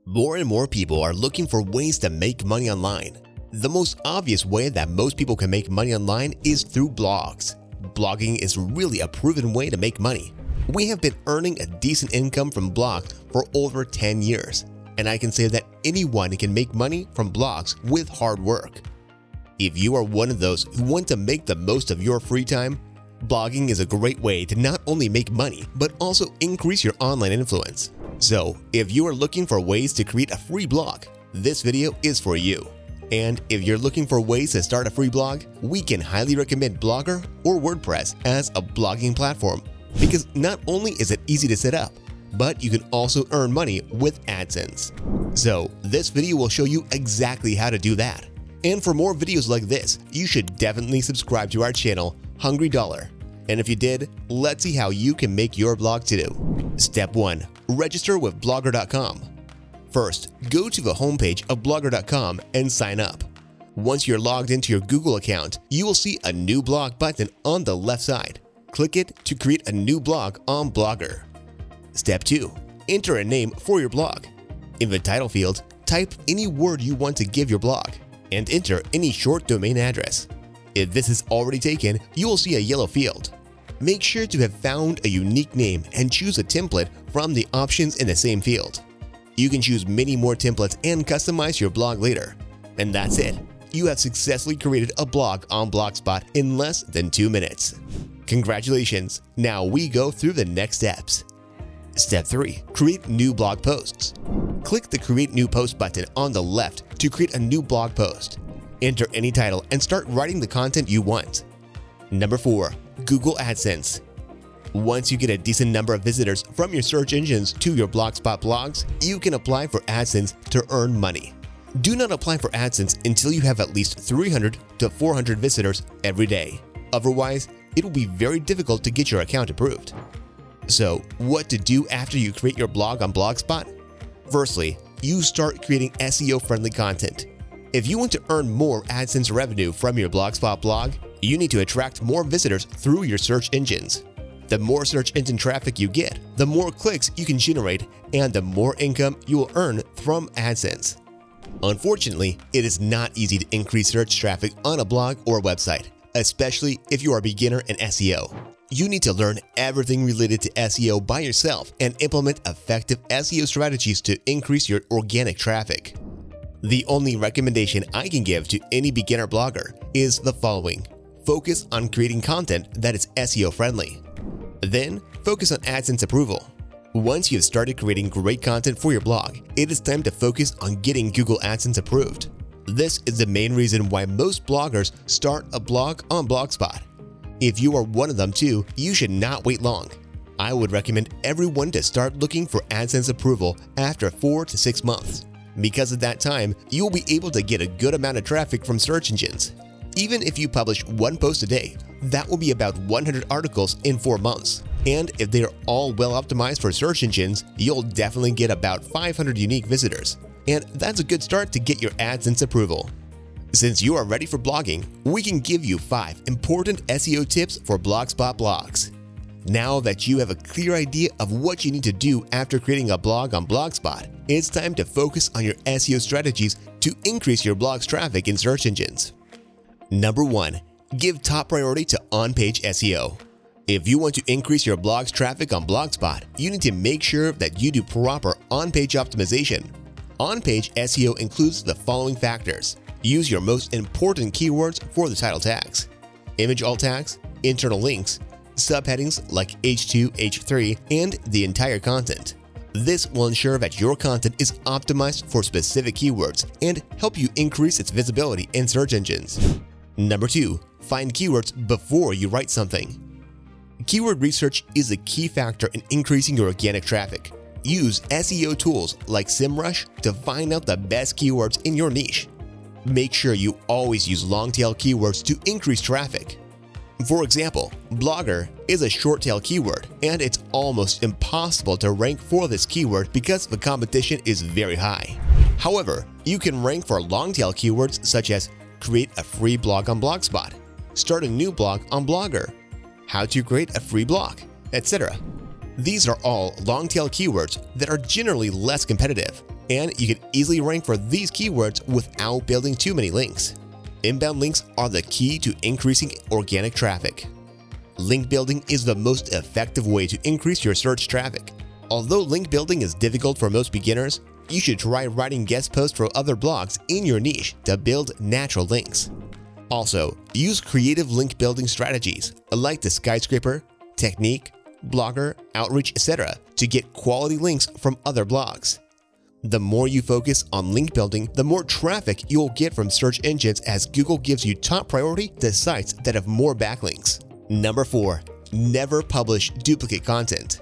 More and more people are looking for ways to make money online. The most obvious way that most people can make money online is through blogs. Blogging is really a proven way to make money. We have been earning a decent income from blogs for over 10 years, and I can say that anyone can make money from blogs with hard work. If you are one of those who want to make the most of your free time, blogging is a great way to not only make money, but also increase your online influence. So, if you are looking for ways to create a free blog, this video is for you. And if you're looking for ways to start a free blog, we can highly recommend Blogger or WordPress as a blogging platform, because not only is it easy to set up, but you can also earn money with AdSense. So, this video will show you exactly how to do that. And for more videos like this, you should definitely subscribe to our channel, Hungry Dollar. And if you did, let's see how you can make your blog too. Step 1. Register with Blogger.com. First, go to the homepage of Blogger.com and sign up. Once you're logged into your Google account, you will see a new blog button on the left side. Click it to create a new blog on Blogger. Step 2. Enter a name for your blog. In the title field, type any word you want to give your blog and enter any short domain address. If this is already taken, you will see a yellow field. Make sure to have found a unique name and choose a template from the options in the same field. You can choose many more templates and customize your blog later. And that's it. You have successfully created a blog on Blogspot in less than 2 minutes. Congratulations! Now we go through the next steps. Step 3. Create new blog posts. Click the Create New Post button on the left to create a new blog post. Enter any title and start writing the content you want. Number 4. Google AdSense. Once you get a decent number of visitors from your search engines to your Blogspot blogs, you can apply for AdSense to earn money. Do not apply for AdSense until you have at least 300 to 400 visitors every day. Otherwise, it will be very difficult to get your account approved. So, what to do after you create your blog on Blogspot? Firstly, you start creating SEO-friendly content. If you want to earn more AdSense revenue from your Blogspot blog, you need to attract more visitors through your search engines. The more search engine traffic you get, the more clicks you can generate, and the more income you will earn from AdSense. Unfortunately, it is not easy to increase search traffic on a blog or website, especially if you are a beginner in SEO. You need to learn everything related to SEO by yourself and implement effective SEO strategies to increase your organic traffic. The only recommendation I can give to any beginner blogger is the following. Focus on creating content that is SEO friendly. Then, focus on AdSense approval. Once you've started creating great content for your blog, it is time to focus on getting Google AdSense approved. This is the main reason why most bloggers start a blog on Blogspot. If you are one of them too, you should not wait long. I would recommend everyone to start looking for AdSense approval after 4 to 6 months. Because at that time, you will be able to get a good amount of traffic from search engines. Even if you publish one post a day, that will be about 100 articles in 4 months. And if they are all well optimized for search engines, you'll definitely get about 500 unique visitors. And that's a good start to get your AdSense approval. Since you are ready for blogging, we can give you 5 important SEO tips for Blogspot blogs. Now that you have a clear idea of what you need to do after creating a blog on Blogspot, it's time to focus on your SEO strategies to increase your blog's traffic in search engines. Number 1. Give top priority to on-page SEO. If you want to increase your blog's traffic on Blogspot, you need to make sure that you do proper on-page optimization. On-page SEO includes the following factors. Use your most important keywords for the title tags, image alt tags, internal links, subheadings like H2, H3, and the entire content. This will ensure that your content is optimized for specific keywords and help you increase its visibility in search engines. Number 2. Find keywords before you write something. Keyword research is a key factor in increasing your organic traffic. Use SEO tools like SEMrush to find out the best keywords in your niche. Make sure you always use long-tail keywords to increase traffic. For example, blogger is a short-tail keyword, and it's almost impossible to rank for this keyword because the competition is very high. However, you can rank for long-tail keywords such as create a free blog on Blogspot, start a new blog on Blogger, how to create a free blog, etc. These are all long-tail keywords that are generally less competitive. and you can easily rank for these keywords without building too many links. Inbound links are the key to increasing organic traffic. Link building is the most effective way to increase your search traffic. Although link building is difficult for most beginners, you should try writing guest posts for other blogs in your niche to build natural links. Also, use creative link building strategies like the skyscraper, technique, blogger, outreach, etc. to get quality links from other blogs. The more you focus on link building, the more traffic you'll get from search engines as Google gives you top priority to sites that have more backlinks. Number 4. Never publish duplicate content.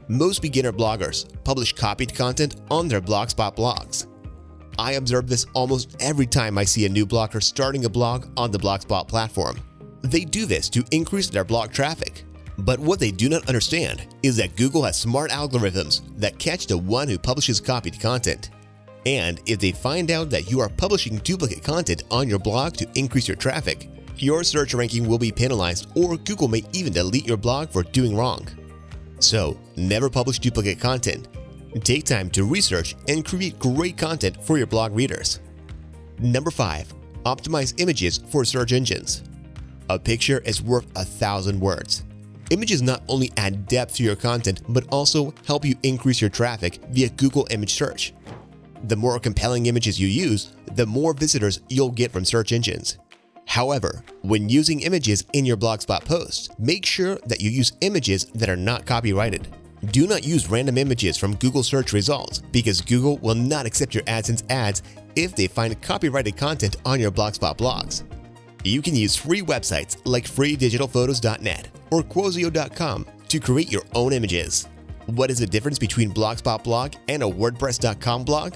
Most beginner bloggers publish copied content on their Blogspot blogs. I observe this almost every time I see a new blogger starting a blog on the Blogspot platform. They do this to increase their blog traffic. But what they do not understand is that Google has smart algorithms that catch the one who publishes copied content. And if they find out that you are publishing duplicate content on your blog to increase your traffic, your search ranking will be penalized, or Google may even delete your blog for doing wrong. So, never publish duplicate content. Take time to research and create great content for your blog readers. Number 5. Optimize images for search engines. A picture is worth 1,000 words. Images not only add depth to your content, but also help you increase your traffic via Google image search. The more compelling images you use, the more visitors you'll get from search engines. However, when using images in your Blogspot posts, make sure that you use images that are not copyrighted. Do not use random images from Google search results, because Google will not accept your AdSense ads if they find copyrighted content on your Blogspot blogs. You can use free websites like freedigitalphotos.net or Quozio.com to create your own images. What is the difference between Blogspot blog and a WordPress.com blog?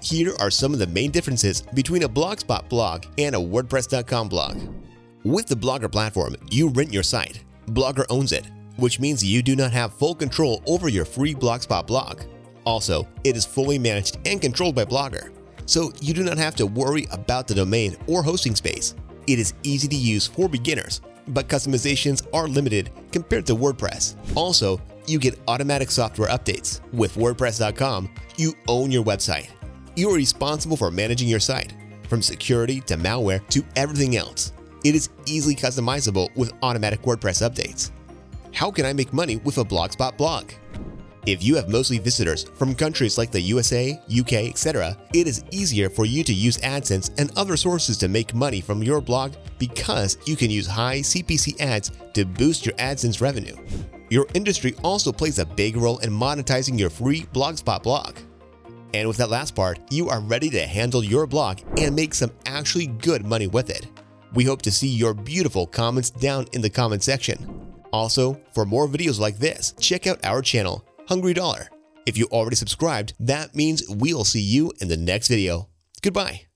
Here are some of the main differences between a Blogspot blog and a WordPress.com blog. With the Blogger platform, you rent your site. Blogger owns it, which means you do not have full control over your free Blogspot blog. Also, it is fully managed and controlled by Blogger, so you do not have to worry about the domain or hosting space. It is easy to use for beginners, but customizations are limited compared to WordPress. Also, you get automatic software updates. With WordPress.com, you own your website. You are responsible for managing your site, from security to malware to everything else. It is easily customizable with automatic WordPress updates. How can I make money with a Blogspot blog? If you have mostly visitors from countries like the USA, UK, etc., it is easier for you to use AdSense and other sources to make money from your blog because you can use high CPC ads to boost your AdSense revenue. Your industry also plays a big role in monetizing your free Blogspot blog. And with that last part, you are ready to handle your blog and make some actually good money with it. We hope to see your beautiful comments down in the comment section. Also, for more videos like this, check out our channel, Hungry Dollar. If you already subscribed, that means we'll see you in the next video. Goodbye.